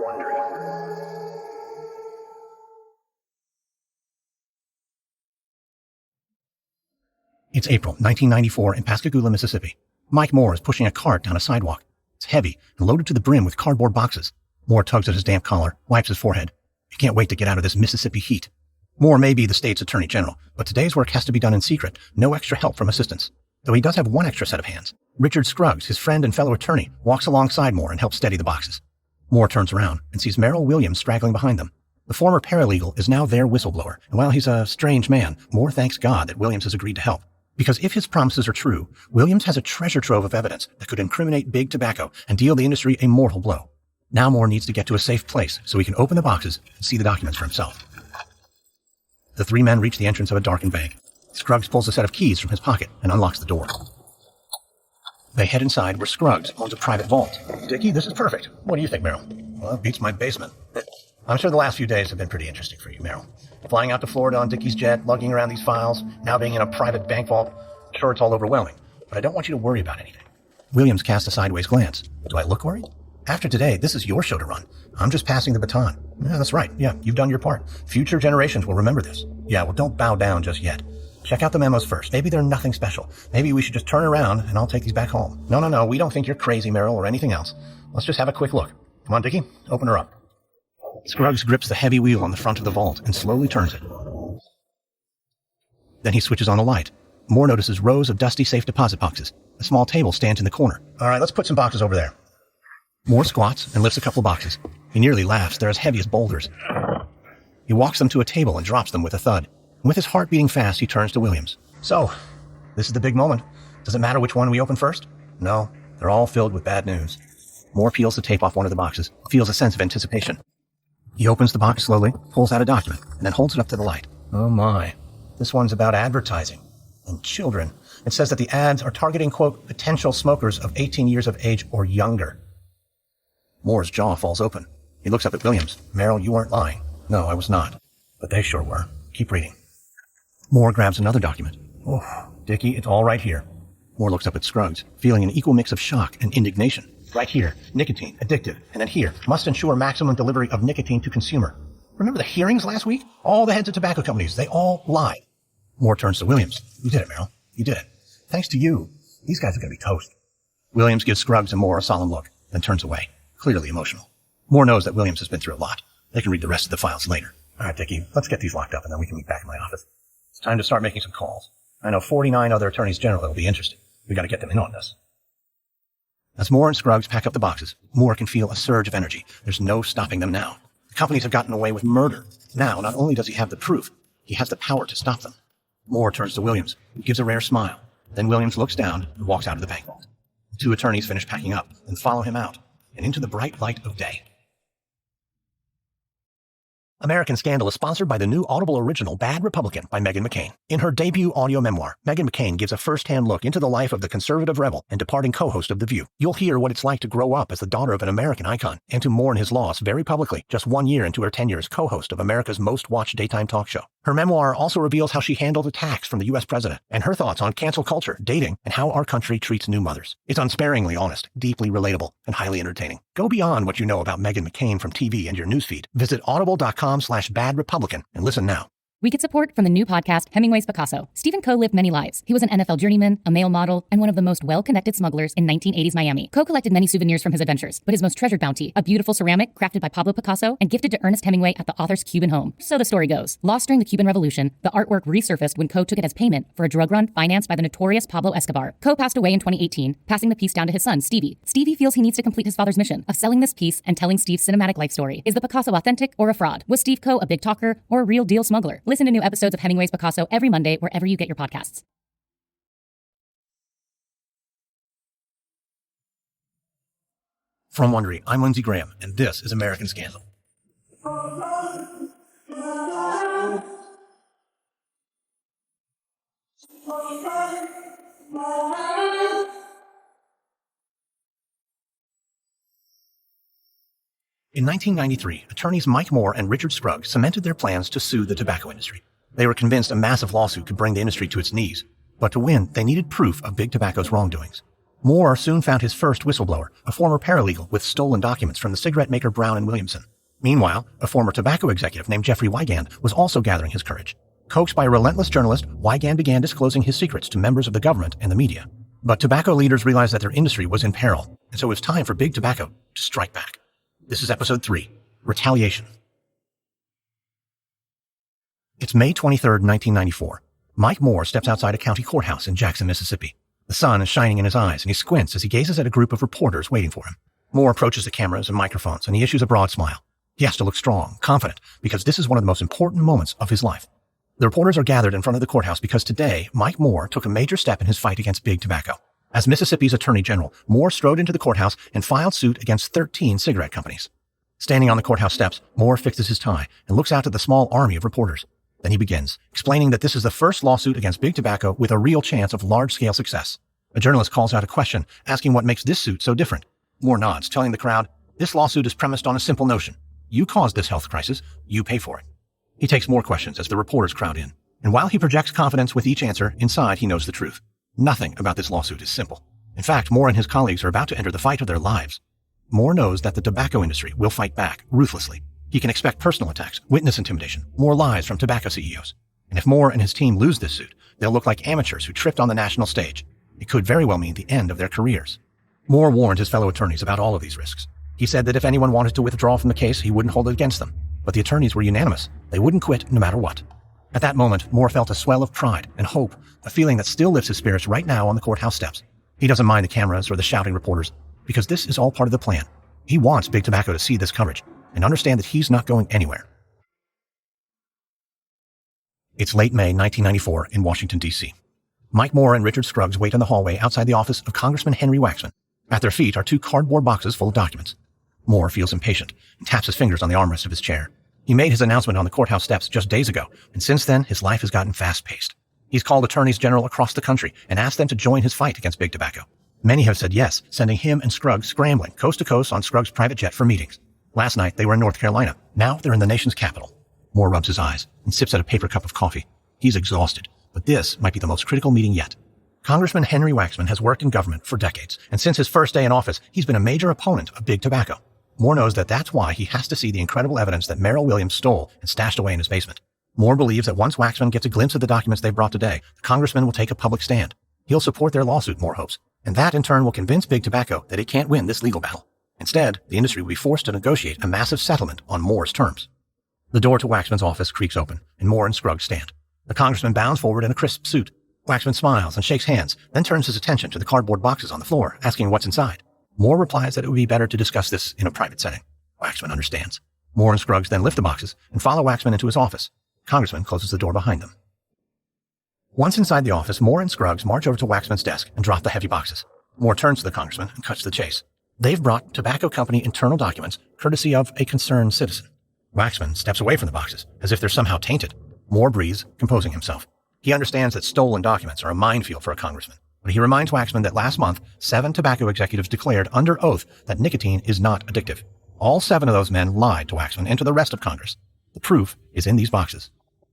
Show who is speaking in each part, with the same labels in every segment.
Speaker 1: Wondery.
Speaker 2: It's April 1994 in Pascagoula, Mississippi. Mike Moore is pushing a cart down a sidewalk. It's heavy and loaded to the brim with cardboard boxes. Moore tugs at his damp collar, wipes his forehead. He can't wait to get out of this Mississippi heat. Moore may be the state's attorney general, but today's work has to be done in secret. No extra help from assistants. Though he does have one extra set of hands. Richard Scruggs, his friend and fellow attorney, walks alongside Moore and helps steady the boxes. Moore turns around and sees Merrill Williams straggling behind them. The former paralegal is now their whistleblower, and while he's a strange man, Moore thanks God that Williams has agreed to help. Because if his promises are true, Williams has a treasure trove of evidence that could incriminate Big Tobacco and deal the industry a mortal blow. Now Moore needs to get to a safe place so he can open the boxes and see the documents for himself. The three men reach the entrance of a darkened bank. Scruggs pulls a set of keys from his pocket and unlocks the door. They head inside where Scruggs owns a private vault. Dickie, this is perfect. What do you think, Merrill? Well, it beats my basement. I'm sure the last few days have been pretty interesting for you, Merrill. Flying out to Florida on Dickie's jet, lugging around these files, now being in a private bank vault. Sure, it's all overwhelming, but I don't want you to worry about anything. Williams cast a sideways glance. Do I look worried? After today, this is your show to run. I'm just passing the baton. Yeah, that's right. Yeah, you've done your part. Future generations will remember this. Yeah, well, don't bow down just yet. Check out the memos first. Maybe they're nothing special. Maybe we should just turn around and I'll take these back home. No, we don't think you're crazy, Merrill, or anything else. Let's just have a quick look. Come on, Dickie, open her up. Scruggs grips the heavy wheel on the front of the vault and slowly turns it. Then he switches on a light. Moore notices rows of dusty safe deposit boxes. A small table stands in the corner. All right, let's put some boxes over there. Moore squats and lifts a couple boxes. He nearly laughs. They're as heavy as boulders. He walks them to a table and drops them with a thud. With his heart beating fast, he turns to Williams. So, this is the big moment. Does it matter which one we open first? No, they're all filled with bad news. Moore peels the tape off one of the boxes, feels a sense of anticipation. He opens the box slowly, pulls out a document, and then holds it up to the light. Oh my. This one's about advertising. And children. It says that the ads are targeting, quote, potential smokers of 18 years of age or younger. Moore's jaw falls open. He looks up at Williams. Merrill, you weren't lying. No, I was not. But they sure were. Keep reading. Moore grabs another document. Oh, Dickie, it's all right here. Moore looks up at Scruggs, feeling an equal mix of shock and indignation. Right here, nicotine, addictive. And then here, must ensure maximum delivery of nicotine to consumer. Remember the hearings last week? All the heads of tobacco companies, they all lied. Moore turns to Williams. You did it, Merrill. You did it. Thanks to you. These guys are going to be toast. Williams gives Scruggs and Moore a solemn look, then turns away, clearly emotional. Moore knows that Williams has been through a lot. They can read the rest of the files later. All right, Dickie, let's get these locked up and then we can meet back in my office. It's time to start making some calls. I know 49 other attorneys general that will be interested. We got to get them in on this. As Moore and Scruggs pack up the boxes, Moore can feel a surge of energy. There's no stopping them now. The companies have gotten away with murder. Now, not only does he have the proof, he has the power to stop them. Moore turns to Williams, who gives a rare smile. Then Williams looks down and walks out of the bank vault. The two attorneys finish packing up and follow him out and into the bright light of day. American Scandal is sponsored by the new Audible original Bad Republican by Meghan McCain. In her debut audio memoir, Meghan McCain gives a first-hand look into the life of the conservative rebel and departing co-host of The View. You'll hear what it's like to grow up as the daughter of an American icon and to mourn his loss very publicly just 1 year into her tenure as co-host of America's most watched daytime talk show. Her memoir also reveals how she handled attacks from the U.S. president and her thoughts on cancel culture, dating, and how our country treats new mothers. It's unsparingly honest, deeply relatable, and highly entertaining. Go beyond what you know about Meghan McCain from TV and your newsfeed. Visit audible.com/badrepublican and listen now.
Speaker 3: We get support from the new podcast, Hemingway's Picasso. Stephen Coe lived many lives. He was an NFL journeyman, a male model, and one of the most well-connected smugglers in 1980s Miami. Coe collected many souvenirs from his adventures, but his most treasured bounty, a beautiful ceramic crafted by Pablo Picasso and gifted to Ernest Hemingway at the author's Cuban home. So the story goes. Lost during the Cuban Revolution, the artwork resurfaced when Coe took it as payment for a drug run financed by the notorious Pablo Escobar. Coe passed away in 2018, passing the piece down to his son, Stevie. Stevie feels he needs to complete his father's mission of selling this piece and telling Steve's cinematic life story. Is the Picasso authentic or a fraud? Was Steve Coe a big talker or a real deal smuggler? Listen to new episodes of Hemingway's Picasso every Monday wherever you get your podcasts.
Speaker 2: From Wondery, I'm Lindsey Graham, and this is American Scandal. In 1993, attorneys Mike Moore and Richard Scruggs cemented their plans to sue the tobacco industry. They were convinced a massive lawsuit could bring the industry to its knees, but to win, they needed proof of Big Tobacco's wrongdoings. Moore soon found his first whistleblower, a former paralegal with stolen documents from the cigarette maker Brown and Williamson. Meanwhile, a former tobacco executive named Jeffrey Wigand was also gathering his courage. Coaxed by a relentless journalist, Wigand began disclosing his secrets to members of the government and the media. But tobacco leaders realized that their industry was in peril, and so it was time for Big Tobacco to strike back. This is episode 3, Retaliation. It's May 23, 1994. Mike Moore steps outside a county courthouse in Jackson, Mississippi. The sun is shining in his eyes, and he squints as he gazes at a group of reporters waiting for him. Moore approaches the cameras and microphones, and he issues a broad smile. He has to look strong, confident, because this is one of the most important moments of his life. The reporters are gathered in front of the courthouse because today, Mike Moore took a major step in his fight against Big Tobacco. As Mississippi's Attorney General, Moore strode into the courthouse and filed suit against 13 cigarette companies. Standing on the courthouse steps, Moore fixes his tie and looks out at the small army of reporters. Then he begins, explaining that this is the first lawsuit against Big Tobacco with a real chance of large-scale success. A journalist calls out a question, asking what makes this suit so different. Moore nods, telling the crowd, "This lawsuit is premised on a simple notion. You caused this health crisis, you pay for it." He takes more questions as the reporters crowd in. And while he projects confidence with each answer, inside he knows the truth. Nothing about this lawsuit is simple. In fact, Moore and his colleagues are about to enter the fight of their lives. Moore knows that the tobacco industry will fight back ruthlessly. He can expect personal attacks, witness intimidation, more lies from tobacco CEOs. And if Moore and his team lose this suit, they'll look like amateurs who tripped on the national stage. It could very well mean the end of their careers. Moore warned his fellow attorneys about all of these risks. He said that if anyone wanted to withdraw from the case, he wouldn't hold it against them. But the attorneys were unanimous. They wouldn't quit no matter what. At that moment, Moore felt a swell of pride and hope, a feeling that still lifts his spirits right now on the courthouse steps. He doesn't mind the cameras or the shouting reporters, because this is all part of the plan. He wants Big Tobacco to see this coverage and understand that he's not going anywhere. It's late May 1994 in Washington, D.C. Mike Moore and Richard Scruggs wait in the hallway outside the office of Congressman Henry Waxman. At their feet are 2 cardboard boxes full of documents. Moore feels impatient and taps his fingers on the armrest of his chair. He made his announcement on the courthouse steps just days ago, and since then, his life has gotten fast-paced. He's called attorneys general across the country and asked them to join his fight against Big Tobacco. Many have said yes, sending him and Scruggs scrambling coast to coast on Scruggs' private jet for meetings. Last night, they were in North Carolina. Now they're in the nation's capital. Moore rubs his eyes and sips at a paper cup of coffee. He's exhausted, but this might be the most critical meeting yet. Congressman Henry Waxman has worked in government for decades, and since his first day in office, he's been a major opponent of Big Tobacco. Moore knows that that's why he has to see the incredible evidence that Merrill Williams stole and stashed away in his basement. Moore believes that once Waxman gets a glimpse of the documents they brought today, the congressman will take a public stand. He'll support their lawsuit, Moore hopes, and that in turn will convince Big Tobacco that it can't win this legal battle. Instead, the industry will be forced to negotiate a massive settlement on Moore's terms. The door to Waxman's office creaks open, and Moore and Scruggs stand. The congressman bounds forward in a crisp suit. Waxman smiles and shakes hands, then turns his attention to the cardboard boxes on the floor, asking what's inside. Moore replies that it would be better to discuss this in a private setting. Waxman understands. Moore and Scruggs then lift the boxes and follow Waxman into his office. The congressman closes the door behind them. Once inside the office, Moore and Scruggs march over to Waxman's desk and drop the heavy boxes. Moore turns to the congressman and cuts to the chase. They've brought tobacco company internal documents, courtesy of a concerned citizen. Waxman steps away from the boxes, as if they're somehow tainted. Moore breathes, composing himself. He understands that stolen documents are a minefield for a congressman, but he reminds Waxman that last month, 7 tobacco executives declared under oath that nicotine is not addictive. All 7 of those men lied to Waxman and to the rest of Congress. The proof is in these boxes.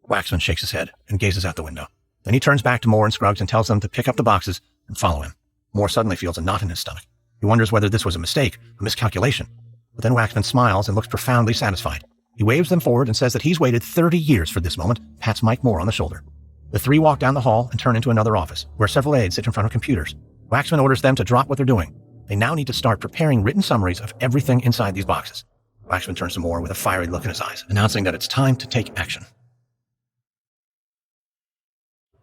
Speaker 2: Waxman shakes his head and gazes out the window. Then he turns back to Moore and Scruggs and tells them to pick up the boxes and follow him. Moore suddenly feels a knot in his stomach. He wonders whether this was a mistake, a miscalculation. But then Waxman smiles and looks profoundly satisfied. He waves them forward and says that he's waited 30 years for this moment, pats Mike Moore on the shoulder. The 3 walk down the hall and turn into another office, where several aides sit in front of computers. Waxman orders them to drop what they're doing. They now need to start preparing written summaries of everything inside these boxes. Waxman turns to Moore with a fiery look in his eyes, announcing that it's time to take action.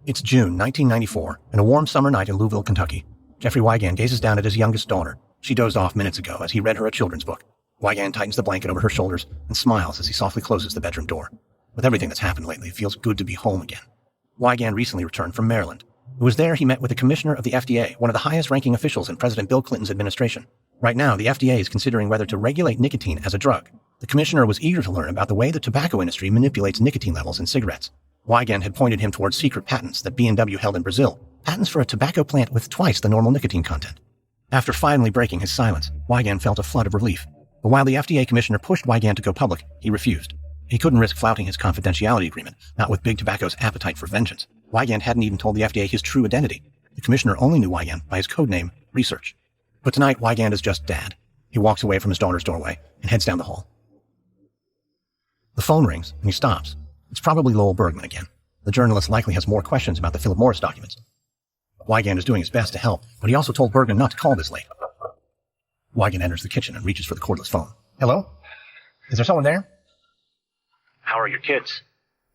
Speaker 2: It's June 1994, and a warm summer night in Louisville, Kentucky. Jeffrey Wigand gazes down at his youngest daughter. She dozed off minutes ago as he read her a children's book. Wigand tightens the blanket over her shoulders and smiles as he softly closes the bedroom door. With everything that's happened lately, it feels good to be home again. Wigand recently returned from Maryland. It was there he met with the commissioner of the FDA, one of the highest-ranking officials in President Bill Clinton's administration. Right now, the FDA is considering whether to regulate nicotine as a drug. The commissioner was eager to learn about the way the tobacco industry manipulates nicotine levels in cigarettes. Wigand had pointed him towards secret patents that B&W held in Brazil, patents for a tobacco plant with twice the normal nicotine content. After finally breaking his silence, Wigand felt a flood of relief. But while the FDA commissioner pushed Wigand to go public, he refused. He couldn't risk flouting his confidentiality agreement, not with Big Tobacco's appetite for vengeance. Wigand hadn't even told the FDA his true identity. The commissioner only knew Wigand by his code name, research. But tonight, Wigand is just dad. He walks away from his daughter's doorway and heads down the hall. The phone rings, and he stops. It's probably Lowell Bergman again. The journalist likely has more questions about the Philip Morris documents. Wigand is doing his best to help, but he also told Bergman not to call this late. Wigand enters the kitchen and reaches for the cordless phone. Hello? Is there someone there?
Speaker 1: How are your kids?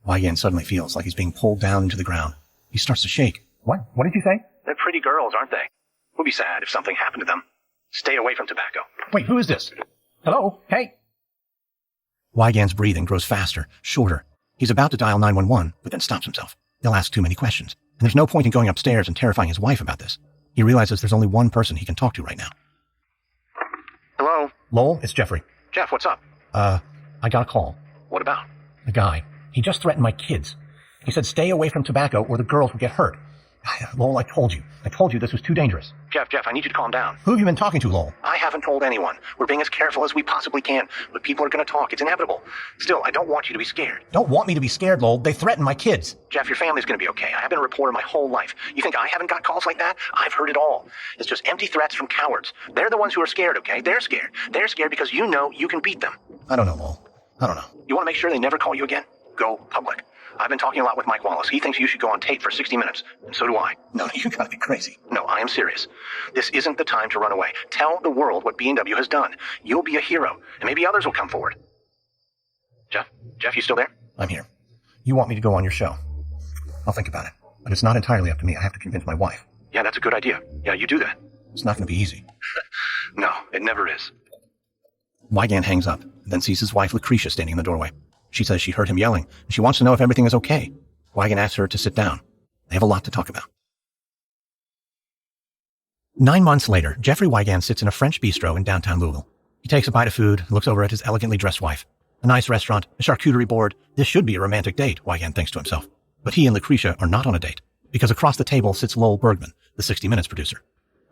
Speaker 2: Wigand suddenly feels like he's being pulled down into the ground. He starts to shake. What? What did you say?
Speaker 1: They're pretty girls, aren't they? We'll be sad if something happened to them. Stay away from tobacco.
Speaker 2: Wait, who is this? Hello? Hey? Wigand's breathing grows faster, shorter. He's about to dial 911, but then stops himself. They'll ask too many questions, and there's no point in going upstairs and terrifying his wife about this. He realizes there's only one person he can talk to right now.
Speaker 1: Hello?
Speaker 2: Lowell, it's Jeffrey.
Speaker 1: Jeff, what's up?
Speaker 2: I got a call.
Speaker 1: What about?
Speaker 2: The guy. He just threatened my kids. He said stay away from tobacco or the girls will get hurt. Lowell, I told you this was too dangerous.
Speaker 1: Jeff, I need you to calm down.
Speaker 2: Who have you been talking to, Lowell?
Speaker 1: I haven't told anyone. We're being as careful as we possibly can, but people are going to talk. It's inevitable. Still, I don't want you to be scared.
Speaker 2: Don't want me to be scared, Lowell. They threatened my kids.
Speaker 1: Jeff, your family's going to be okay. I have been a reporter my whole life. You think I haven't got calls like that? I've heard it all. It's just empty threats from cowards. They're the ones who are scared, okay? They're scared. They're scared because you know you can beat them.
Speaker 2: I don't know, Lowell. I don't know.
Speaker 1: You want to make sure they never call you again? Go public. I've been talking a lot with Mike Wallace. He thinks you should go on tape for 60 minutes, and so do I.
Speaker 2: No, you gotta be crazy.
Speaker 1: No, I am serious. This isn't the time to run away. Tell the world what B&W has done. You'll be a hero, and maybe others will come forward. Jeff, you still there?
Speaker 2: I'm here. You want me to go on your show? I'll think about it. But it's not entirely up to me. I have to convince my wife.
Speaker 1: Yeah, that's a good idea. Yeah, you do that.
Speaker 2: It's not gonna be easy.
Speaker 1: No, it never is.
Speaker 2: Wigand hangs up, then sees his wife Lucretia standing in the doorway. She says she heard him yelling, and she wants to know if everything is okay. Wigand asks her to sit down. They have a lot to talk about. 9 months later, Jeffrey Wigand sits in a French bistro in downtown Louisville. He takes a bite of food and looks over at his elegantly dressed wife. A nice restaurant, a charcuterie board. This should be a romantic date, Wigand thinks to himself. But he and Lucretia are not on a date, because across the table sits Lowell Bergman, the 60 Minutes producer.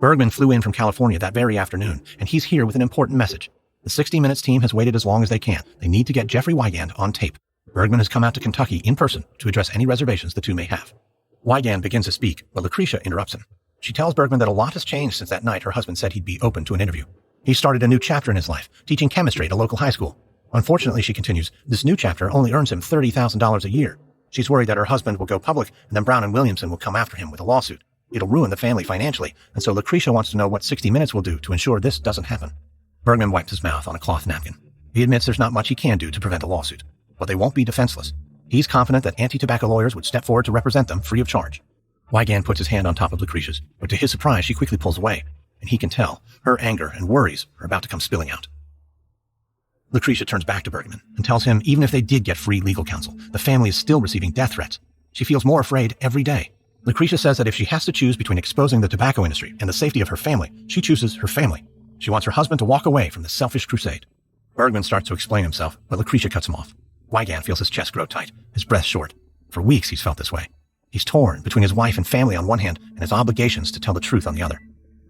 Speaker 2: Bergman flew in from California that very afternoon, and he's here with an important message. The 60 Minutes team has waited as long as they can. They need to get Jeffrey Wigand on tape. Bergman has come out to Kentucky in person to address any reservations the two may have. Wigand begins to speak, but Lucretia interrupts him. She tells Bergman that a lot has changed since that night her husband said he'd be open to an interview. He started a new chapter in his life, teaching chemistry at a local high school. Unfortunately, she continues, this new chapter only earns him $30,000 a year. She's worried that her husband will go public, and then Brown and Williamson will come after him with a lawsuit. It'll ruin the family financially, and so Lucretia wants to know what 60 Minutes will do to ensure this doesn't happen. Bergman wipes his mouth on a cloth napkin. He admits there's not much he can do to prevent a lawsuit, but they won't be defenseless. He's confident that anti-tobacco lawyers would step forward to represent them free of charge. Wigand puts his hand on top of Lucretia's, but to his surprise, she quickly pulls away, and he can tell her anger and worries are about to come spilling out. Lucretia turns back to Bergman and tells him even if they did get free legal counsel, the family is still receiving death threats. She feels more afraid every day. Lucretia says that if she has to choose between exposing the tobacco industry and the safety of her family, she chooses her family. She wants her husband to walk away from this selfish crusade. Bergman starts to explain himself, but Lucretia cuts him off. Wigand feels his chest grow tight, his breath short. For weeks he's felt this way. He's torn between his wife and family on one hand and his obligations to tell the truth on the other.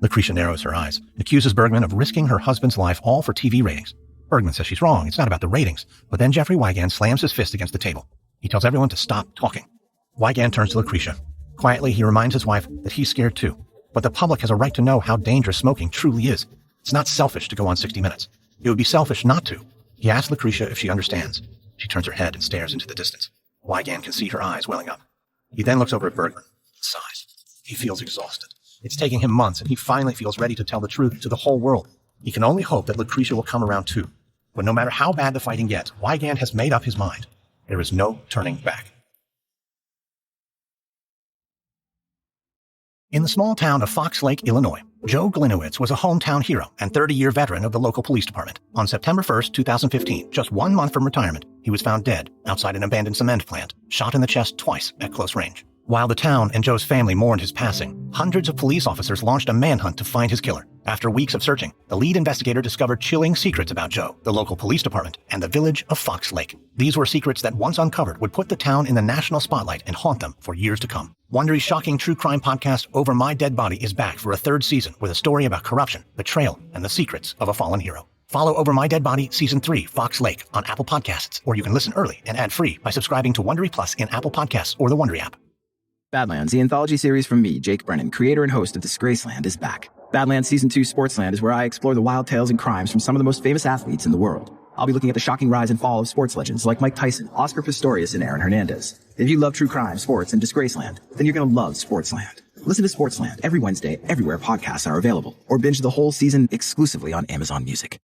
Speaker 2: Lucretia narrows her eyes and accuses Bergman of risking her husband's life all for TV ratings. Bergman says she's wrong, it's not about the ratings, but then Jeffrey Wigand slams his fist against the table. He tells everyone to stop talking. Wigand turns to Lucretia. Quietly, he reminds his wife that he's scared too, but the public has a right to know how dangerous smoking truly is. It's not selfish to go on 60 Minutes. It would be selfish not to. He asks Lucretia if she understands. She turns her head and stares into the distance. Wigand can see her eyes welling up. He then looks over at Bergman and sighs. He feels exhausted. It's taking him months, and he finally feels ready to tell the truth to the whole world. He can only hope that Lucretia will come around too. But no matter how bad the fighting gets, Wigand has made up his mind. There is no turning back. In the small town of Fox Lake, Illinois, Joe Glinowitz was a hometown hero and 30-year veteran of the local police department. On September 1st, 2015, just 1 month from retirement, he was found dead outside an abandoned cement plant, shot in the chest twice at close range. While the town and Joe's family mourned his passing, hundreds of police officers launched a manhunt to find his killer. After weeks of searching, the lead investigator discovered chilling secrets about Joe, the local police department, and the village of Fox Lake. These were secrets that, once uncovered, would put the town in the national spotlight and haunt them for years to come. Wondery's shocking true crime podcast, Over My Dead Body, is back for a 3rd season with a story about corruption, betrayal, and the secrets of a fallen hero. Follow Over My Dead Body Season 3, Fox Lake, on Apple Podcasts, or you can listen early and ad-free by subscribing to Wondery Plus in Apple Podcasts or the Wondery app.
Speaker 4: Badlands, the anthology series from me, Jake Brennan, creator and host of Disgraceland, is back. Badlands Season 2 Sportsland is where I explore the wild tales and crimes from some of the most famous athletes in the world. I'll be looking at the shocking rise and fall of sports legends like Mike Tyson, Oscar Pistorius, and Aaron Hernandez. If you love true crime, sports, and Disgraceland, then you're going to love Sportsland. Listen to Sportsland every Wednesday, everywhere podcasts are available, or binge the whole season exclusively on Amazon Music.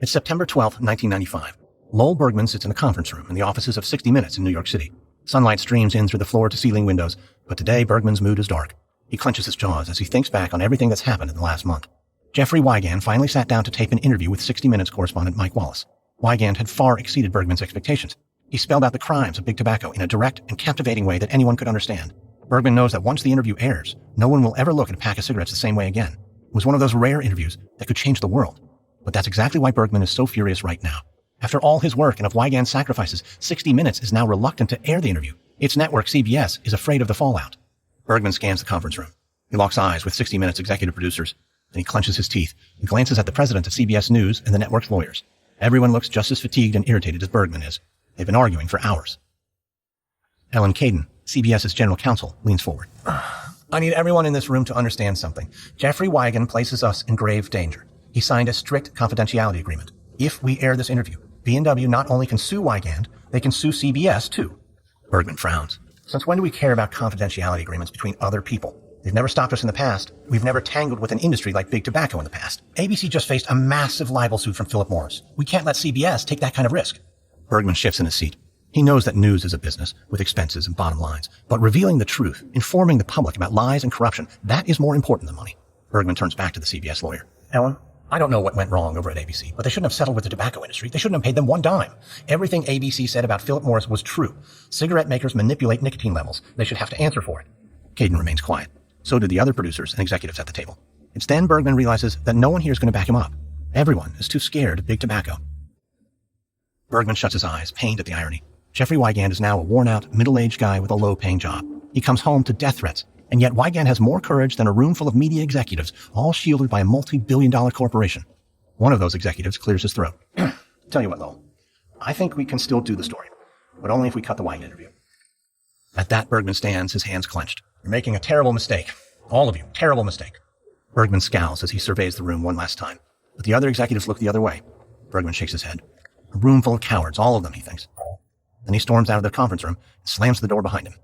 Speaker 2: It's September 12th, 1995. Lowell Bergman sits in a conference room in the offices of 60 Minutes in New York City. Sunlight streams in through the floor-to-ceiling windows, but today Bergman's mood is dark. He clenches his jaws as he thinks back on everything that's happened in the last month. Jeffrey Wigand finally sat down to tape an interview with 60 Minutes correspondent Mike Wallace. Wigand had far exceeded Bergman's expectations. He spelled out the crimes of Big Tobacco in a direct and captivating way that anyone could understand. Bergman knows that once the interview airs, no one will ever look at a pack of cigarettes the same way again. It was one of those rare interviews that could change the world. But that's exactly why Bergman is so furious right now. After all his work and of Wigand's sacrifices, 60 Minutes is now reluctant to air the interview. Its network, CBS, is afraid of the fallout. Bergman scans the conference room. He locks eyes with 60 Minutes executive producers. Then he clenches his teeth and glances at the president of CBS News and the network's lawyers. Everyone looks just as fatigued and irritated as Bergman is. They've been arguing for hours. Ellen Caden, CBS's general counsel, leans forward. I need everyone in this room to understand something. Jeffrey Wigand places us in grave danger. He signed a strict confidentiality agreement. If we air this interview, B&W not only can sue Wigand, they can sue CBS too. Bergman frowns. Since when do we care about confidentiality agreements between other people? They've never stopped us in the past. We've never tangled with an industry like Big Tobacco in the past. ABC just faced a massive libel suit from Philip Morris. We can't let CBS take that kind of risk. Bergman shifts in his seat. He knows that news is a business with expenses and bottom lines, but revealing the truth, informing the public about lies and corruption, that is more important than money. Bergman turns back to the CBS lawyer. Ellen, I don't know what went wrong over at ABC, but they shouldn't have settled with the tobacco industry. They shouldn't have paid them one dime. Everything ABC said about Philip Morris was true. Cigarette makers manipulate nicotine levels. They should have to answer for it. Caden remains quiet. So did the other producers and executives at the table. It's then Bergman realizes that no one here is going to back him up. Everyone is too scared of Big Tobacco. Bergman shuts his eyes, pained at the irony. Jeffrey Wigand is now a worn-out, middle-aged guy with a low-paying job. He comes home to death threats, and yet Wigand has more courage than a room full of media executives, all shielded by a multi-billion-dollar corporation. One of those executives clears his throat. Tell you what, Lowell. I think we can still do the story, but only if we cut the Wigand interview. At that, Bergman stands, his hands clenched. You're making a terrible mistake. All of you, terrible mistake. Bergman scowls as he surveys the room one last time, but the other executives look the other way. Bergman shakes his head. A room full of cowards, all of them, he thinks. Then he storms out of the conference room and slams the door behind him.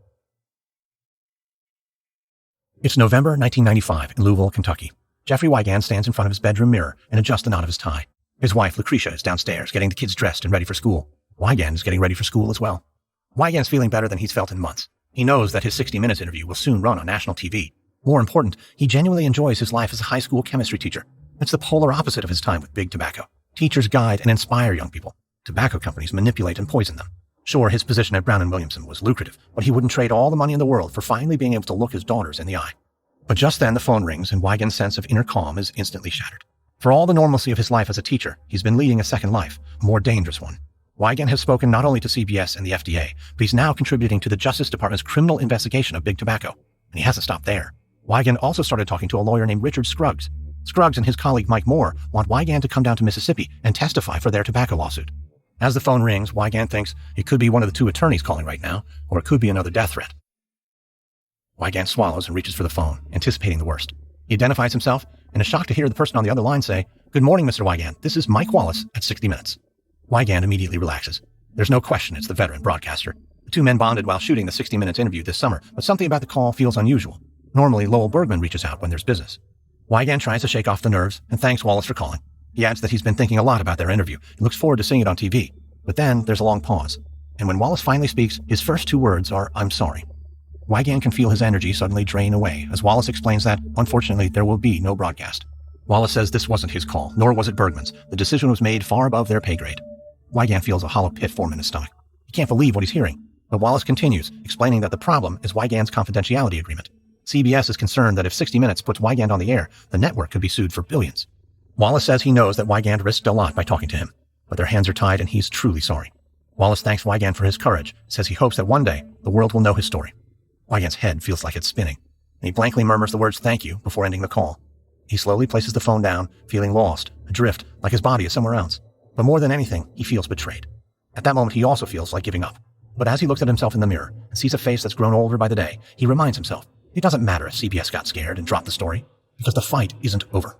Speaker 2: It's November 1995 in Louisville, Kentucky. Jeffrey Wigand stands in front of his bedroom mirror and adjusts the knot of his tie. His wife, Lucretia, is downstairs getting the kids dressed and ready for school. Wigand is getting ready for school as well. Wigand's feeling better than he's felt in months. He knows that his 60 Minutes interview will soon run on national TV. More important, he genuinely enjoys his life as a high school chemistry teacher. It's the polar opposite of his time with Big Tobacco. Teachers guide and inspire young people. Tobacco companies manipulate and poison them. Sure, his position at Brown & Williamson was lucrative, but he wouldn't trade all the money in the world for finally being able to look his daughters in the eye. But just then the phone rings and Wigand's sense of inner calm is instantly shattered. For all the normalcy of his life as a teacher, he's been leading a second life, a more dangerous one. Wigand has spoken not only to CBS and the FDA, but he's now contributing to the Justice Department's criminal investigation of Big Tobacco. And he hasn't stopped there. Wigand also started talking to a lawyer named Richard Scruggs. Scruggs and his colleague Mike Moore want Wigand to come down to Mississippi and testify for their tobacco lawsuit. As the phone rings, Wigand thinks it could be one of the two attorneys calling right now, or it could be another death threat. Wigand swallows and reaches for the phone, anticipating the worst. He identifies himself and is shocked to hear the person on the other line say, "Good morning, Mr. Wigand. This is Mike Wallace at 60 Minutes. Wigand immediately relaxes. There's no question it's the veteran broadcaster. The two men bonded while shooting the 60 Minutes interview this summer, but something about the call feels unusual. Normally, Lowell Bergman reaches out when there's business. Wigand tries to shake off the nerves and thanks Wallace for calling. He adds that he's been thinking a lot about their interview and looks forward to seeing it on TV. But then there's a long pause. And when Wallace finally speaks, his first two words are, "I'm sorry." Wigand can feel his energy suddenly drain away as Wallace explains that, unfortunately, there will be no broadcast. Wallace says this wasn't his call, nor was it Bergman's. The decision was made far above their pay grade. Wigand feels a hollow pit form in his stomach. He can't believe what he's hearing. But Wallace continues, explaining that the problem is Wigand's confidentiality agreement. CBS is concerned that if 60 Minutes puts Wigand on the air, the network could be sued for billions. Wallace says he knows that Wigand risked a lot by talking to him, but their hands are tied and he's truly sorry. Wallace thanks Wigand for his courage, says he hopes that one day the world will know his story. Wigand's head feels like it's spinning, and he blankly murmurs the words "thank you" before ending the call. He slowly places the phone down, feeling lost, adrift, like his body is somewhere else. But more than anything, he feels betrayed. At that moment, he also feels like giving up. But as he looks at himself in the mirror and sees a face that's grown older by the day, he reminds himself, it doesn't matter if CBS got scared and dropped the story, because the fight isn't over.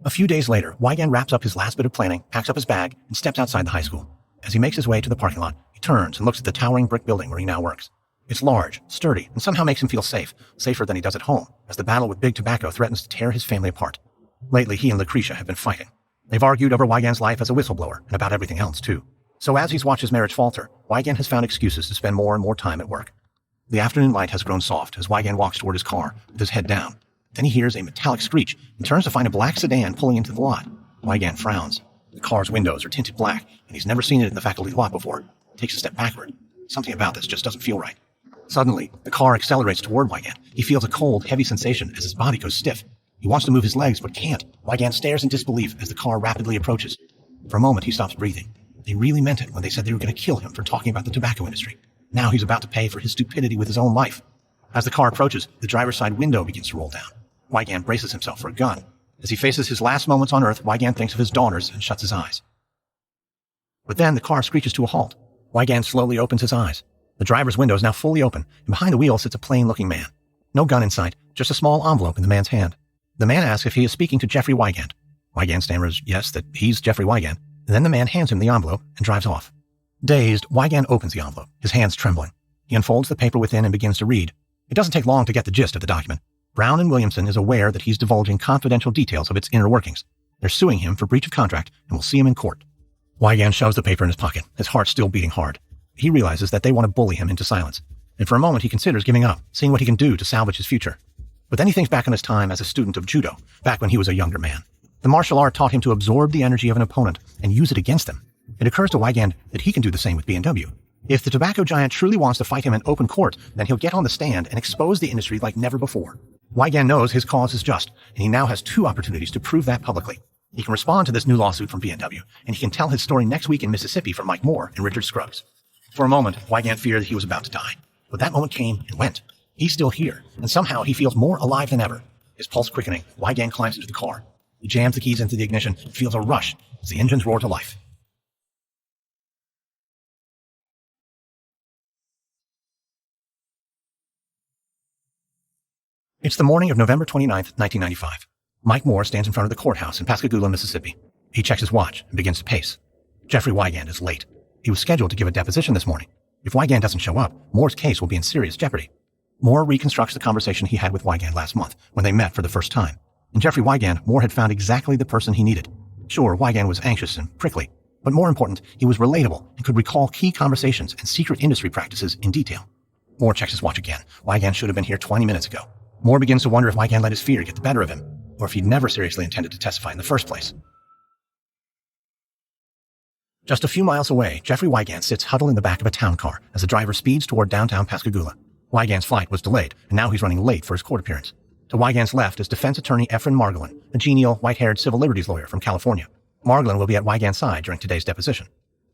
Speaker 2: A few days later, Wigand wraps up his last bit of planning, packs up his bag, and steps outside the high school. As he makes his way to the parking lot, he turns and looks at the towering brick building where he now works. It's large, sturdy, and somehow makes him feel safe, safer than he does at home, as the battle with Big Tobacco threatens to tear his family apart. Lately, he and Lucretia have been fighting. They've argued over Wigand's life as a whistleblower, and about everything else, too. So as he's watched his marriage falter, Wigand has found excuses to spend more and more time at work. The afternoon light has grown soft as Wigand walks toward his car, with his head down. Then he hears a metallic screech and turns to find a black sedan pulling into the lot. Wigand frowns. The car's windows are tinted black, and he's never seen it in the faculty lot before. He takes a step backward. Something about this just doesn't feel right. Suddenly, the car accelerates toward Wigand. He feels a cold, heavy sensation as his body goes stiff. He wants to move his legs, but can't. Wigand stares in disbelief as the car rapidly approaches. For a moment, he stops breathing. They really meant it when they said they were going to kill him for talking about the tobacco industry. Now he's about to pay for his stupidity with his own life. As the car approaches, the driver's side window begins to roll down. Wigand braces himself for a gun. As he faces his last moments on Earth, Wigand thinks of his daughters and shuts his eyes. But then the car screeches to a halt. Wigand slowly opens his eyes. The driver's window is now fully open, and behind the wheel sits a plain-looking man. No gun in sight, just a small envelope in the man's hand. The man asks if he is speaking to Jeffrey Wigand. Wigand stammers yes, that he's Jeffrey Wigand, and then the man hands him the envelope and drives off. Dazed, Wigand opens the envelope, his hands trembling. He unfolds the paper within and begins to read. It doesn't take long to get the gist of the document. Brown and Williamson is aware that he's divulging confidential details of its inner workings. They're suing him for breach of contract and will see him in court. Wigand shoves the paper in his pocket, his heart still beating hard. He realizes that they want to bully him into silence, and for a moment he considers giving up, seeing what he can do to salvage his future. But then he thinks back on his time as a student of judo, back when he was a younger man. The martial art taught him to absorb the energy of an opponent and use it against them. It occurs to Wigand that he can do the same with B&W. If the tobacco giant truly wants to fight him in open court, then he'll get on the stand and expose the industry like never before. Wigand knows his cause is just, and he now has 2 opportunities to prove that publicly. He can respond to this new lawsuit from B&W, and he can tell his story next week in Mississippi for Mike Moore and Richard Scruggs. For a moment, Wigand feared that he was about to die. But that moment came and went. He's still here, and somehow he feels more alive than ever. His pulse quickening, Wigand climbs into the car. He jams the keys into the ignition and feels a rush as the engines roar to life. It's the morning of November 29th, 1995. Mike Moore stands in front of the courthouse in Pascagoula, Mississippi. He checks his watch and begins to pace. Jeffrey Wigand is late. He was scheduled to give a deposition this morning. If Wigand doesn't show up, Moore's case will be in serious jeopardy. Moore reconstructs the conversation he had with Wigand last month when they met for the first time. In Jeffrey Wigand, Moore had found exactly the person he needed. Sure, Wigand was anxious and prickly, but more important, he was relatable and could recall key conversations and secret industry practices in detail. Moore checks his watch again. Wigand should have been here 20 minutes ago. Moore begins to wonder if Wigand let his fear get the better of him, or if he'd never seriously intended to testify in the first place. Just a few miles away, Jeffrey Wigand sits huddled in the back of a town car as the driver speeds toward downtown Pascagoula. Wigand's flight was delayed, and now he's running late for his court appearance. To Wigand's left is defense attorney Efren Margolin, a genial, white-haired civil liberties lawyer from California. Margolin will be at Wigand's side during today's deposition.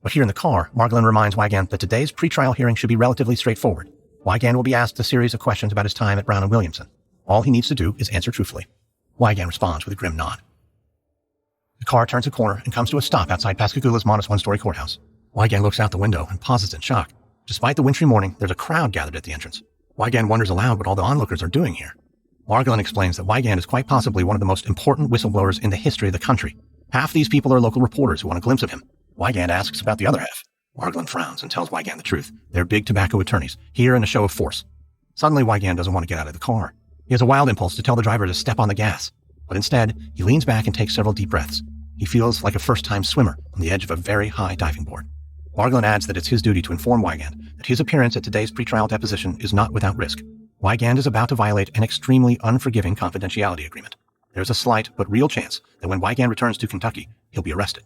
Speaker 2: But here in the car, Margolin reminds Wigand that today's pretrial hearing should be relatively straightforward. Wigand will be asked a series of questions about his time at Brown and Williamson. All he needs to do is answer truthfully. Wigand responds with a grim nod. The car turns a corner and comes to a stop outside Pascagoula's modest one-story courthouse. Wigand looks out the window and pauses in shock. Despite the wintry morning, there's a crowd gathered at the entrance. Wigand wonders aloud what all the onlookers are doing here. Margolin explains that Wigand is quite possibly one of the most important whistleblowers in the history of the country. Half these people are local reporters who want a glimpse of him. Wigand asks about the other half. Margolin frowns and tells Wigand the truth. They're big tobacco attorneys, here in a show of force. Suddenly, Wigand doesn't want to get out of the car. He has a wild impulse to tell the driver to step on the gas. But instead, he leans back and takes several deep breaths. He feels like a first-time swimmer on the edge of a very high diving board. Margolin adds that it's his duty to inform Wigand that his appearance at today's pretrial deposition is not without risk. Wigand is about to violate an extremely unforgiving confidentiality agreement. There's a slight but real chance that when Wigand returns to Kentucky, he'll be arrested.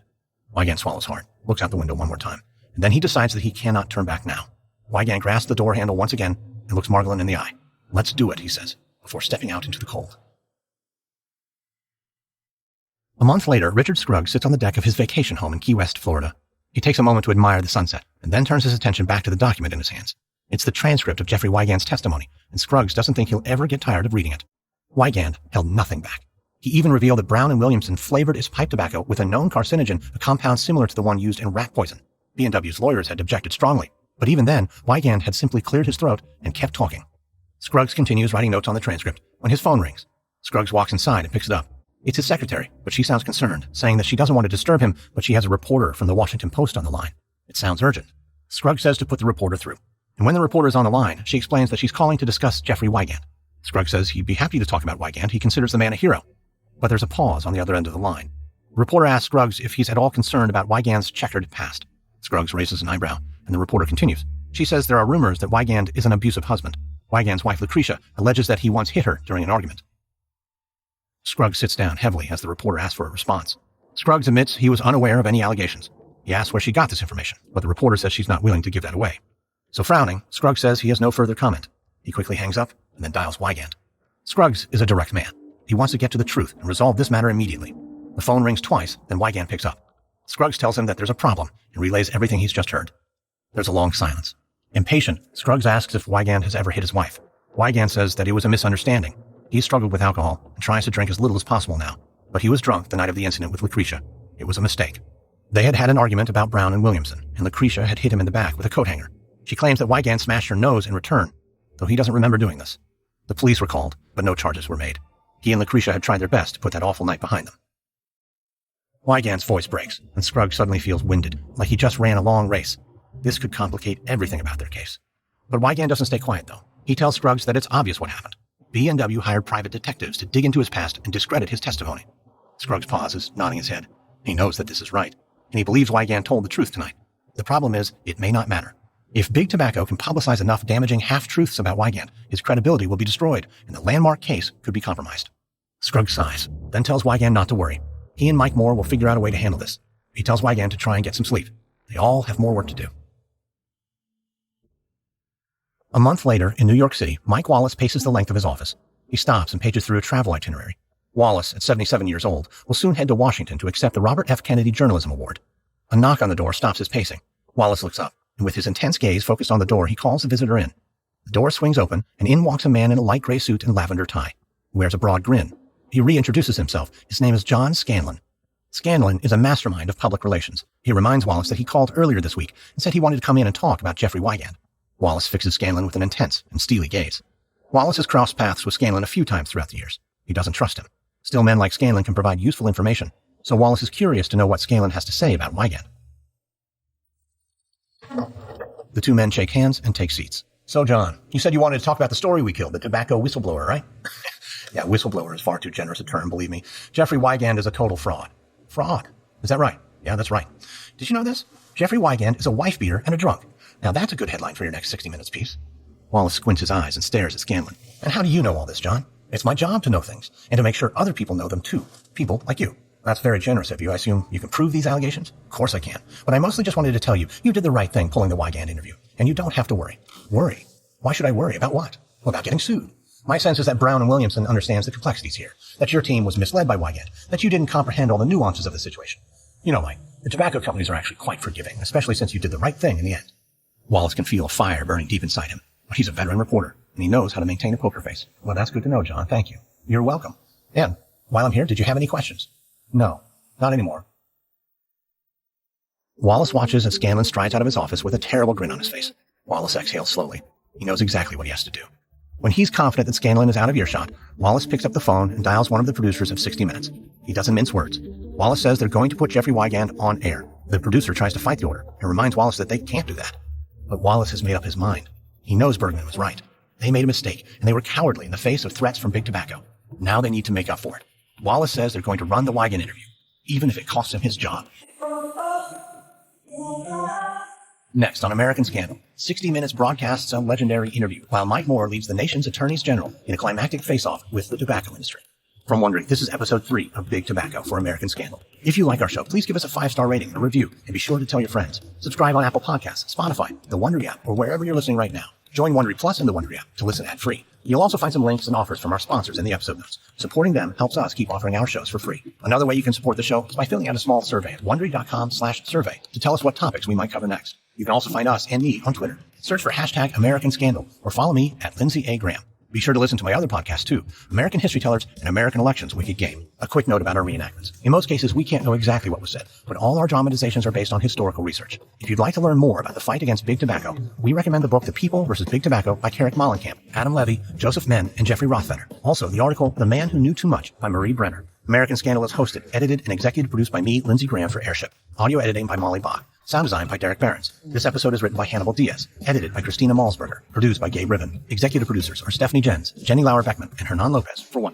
Speaker 2: Wigand swallows hard, looks out the window one more time, and then he decides that he cannot turn back now. Wigand grasps the door handle once again and looks Margolin in the eye. "Let's do it," he says, before stepping out into the cold. A month later, Richard Scruggs sits on the deck of his vacation home in Key West, Florida. He takes a moment to admire the sunset, and then turns his attention back to the document in his hands. It's the transcript of Jeffrey Wigand's testimony, and Scruggs doesn't think he'll ever get tired of reading it. Wigand held nothing back. He even revealed that Brown and Williamson flavored his pipe tobacco with a known carcinogen, a compound similar to the one used in rat poison. B&W's lawyers had objected strongly, but even then, Wigand had simply cleared his throat and kept talking. Scruggs continues writing notes on the transcript when his phone rings. Scruggs walks inside and picks it up. It's his secretary, but she sounds concerned, saying that she doesn't want to disturb him, but she has a reporter from the Washington Post on the line. It sounds urgent. Scruggs says to put the reporter through. And when the reporter is on the line, she explains that she's calling to discuss Jeffrey Wigand. Scruggs says he'd be happy to talk about Wigand. He considers the man a hero. But there's a pause on the other end of the line. The reporter asks Scruggs if he's at all concerned about Wigand's checkered past. Scruggs raises an eyebrow, and the reporter continues. She says there are rumors that Wigand is an abusive husband. Wigand's wife, Lucretia, alleges that he once hit her during an argument. Scruggs sits down heavily as the reporter asks for a response. Scruggs admits he was unaware of any allegations. He asks where she got this information, but the reporter says she's not willing to give that away. So frowning, Scruggs says he has no further comment. He quickly hangs up and then dials Wigand. Scruggs is a direct man. He wants to get to the truth and resolve this matter immediately. The phone rings twice, then Wigand picks up. Scruggs tells him that there's a problem and relays everything he's just heard. There's a long silence. Impatient, Scruggs asks if Wigand has ever hit his wife. Wigand says that it was a misunderstanding. He's struggled with alcohol and tries to drink as little as possible now, but he was drunk the night of the incident with Lucretia. It was a mistake. They had had an argument about Brown and Williamson, and Lucretia had hit him in the back with a coat hanger. She claims that Wigand smashed her nose in return, though he doesn't remember doing this. The police were called, but no charges were made. He and Lucretia had tried their best to put that awful night behind them. Wigand's voice breaks, and Scruggs suddenly feels winded, like he just ran a long race. This could complicate everything about their case. But Wigand doesn't stay quiet, though. He tells Scruggs that it's obvious what happened. B&W hired private detectives to dig into his past and discredit his testimony. Scruggs pauses, nodding his head. He knows that this is right, and he believes Wigand told the truth tonight. The problem is, it may not matter. If Big Tobacco can publicize enough damaging half-truths about Wigand, his credibility will be destroyed, and the landmark case could be compromised. Scruggs sighs, then tells Wigand not to worry. He and Mike Moore will figure out a way to handle this. He tells Wigand to try and get some sleep. They all have more work to do. A month later, in New York City, Mike Wallace paces the length of his office. He stops and pages through a travel itinerary. Wallace, at 77 years old, will soon head to Washington to accept the Robert F. Kennedy Journalism Award. A knock on the door stops his pacing. Wallace looks up, and with his intense gaze focused on the door, he calls the visitor in. The door swings open, and in walks a man in a light gray suit and lavender tie. He wears a broad grin. He reintroduces himself. His name is John Scanlon. Scanlon is a mastermind of public relations. He reminds Wallace that he called earlier this week and said he wanted to come in and talk about Jeffrey Wigand. Wallace fixes Scanlon with an intense and steely gaze. Wallace has crossed paths with Scanlon a few times throughout the years. He doesn't trust him. Still, men like Scanlon can provide useful information, so Wallace is curious to know what Scanlon has to say about Wigand. The two men shake hands and take seats. So, John, you said you wanted to talk about the story we killed, the tobacco whistleblower, right? Yeah, whistleblower is far too generous a term, believe me. Jeffrey Wigand is a total fraud. Fraud? Is that right? Yeah, that's right. Did you know this? Jeffrey Wigand is a wife-beater and a drunk. Now that's a good headline for your next 60 Minutes piece. Wallace squints his eyes and stares at Scanlon. And how do you know all this, John? It's my job to know things, and to make sure other people know them too. People like you. That's very generous of you. I assume you can prove these allegations? Of course I can. But I mostly just wanted to tell you, you did the right thing pulling the Wigand interview. And you don't have to worry. Worry? Why should I worry? About what? Well, about getting sued. My sense is that Brown and Williamson understands the complexities here. That your team was misled by Wigand. That you didn't comprehend all the nuances of the situation. You know, Mike, the tobacco companies are actually quite forgiving, especially since you did the right thing in the end. Wallace can feel a fire burning deep inside him. He's a veteran reporter, and he knows how to maintain a poker face. Well, that's good to know, John. Thank you. You're welcome. And while I'm here, did you have any questions? No, not anymore. Wallace watches as Scanlon strides out of his office with a terrible grin on his face. Wallace exhales slowly. He knows exactly what he has to do. When he's confident that Scanlon is out of earshot, Wallace picks up the phone and dials one of the producers of 60 Minutes. He doesn't mince words. Wallace says they're going to put Jeffrey Wigand on air. The producer tries to fight the order and reminds Wallace that they can't do that. But Wallace has made up his mind. He knows Bergman was right. They made a mistake, and they were cowardly in the face of threats from Big Tobacco. Now they need to make up for it. Wallace says they're going to run the Wigand interview, even if it costs him his job. Next on American Scandal, 60 Minutes broadcasts a legendary interview, while Mike Moore leads the nation's attorneys general in a climactic face-off with the tobacco industry. From Wondery, this is episode 3 of Big Tobacco for American Scandal. If you like our show, please give us a 5-star rating and a review, and be sure to tell your friends. Subscribe on Apple Podcasts, Spotify, the Wondery app, or wherever you're listening right now. Join Wondery Plus in the Wondery app to listen ad-free. You'll also find some links and offers from our sponsors in the episode notes. Supporting them helps us keep offering our shows for free. Another way you can support the show is by filling out a small survey at Wondery.com/survey to tell us what topics we might cover next. You can also find us and me on Twitter. Search for #American Scandal or follow me at Lindsay A. Graham. Be sure to listen to my other podcasts too, American History Tellers and American Elections Wicked Game. A quick note about our reenactments. In most cases, we can't know exactly what was said, but all our dramatizations are based on historical research. If you'd like to learn more about the fight against Big Tobacco, we recommend the book The People vs. Big Tobacco by Carrick Mollenkamp, Adam Levy, Joseph Menn, and Jeffrey Rothfeder. Also, the article The Man Who Knew Too Much by Marie Brenner. American Scandal is hosted, edited, and executive produced by me, Lindsey Graham, for Airship. Audio editing by Molly Bach. Sound design by Derek Behrens. This episode is written by Hannibal Diaz. Edited by Christina Malsberger. Produced by Gabe Riven. Executive producers are Stephanie Jens, Jenny Lauer-Beckman, and Hernan Lopez for Wondery.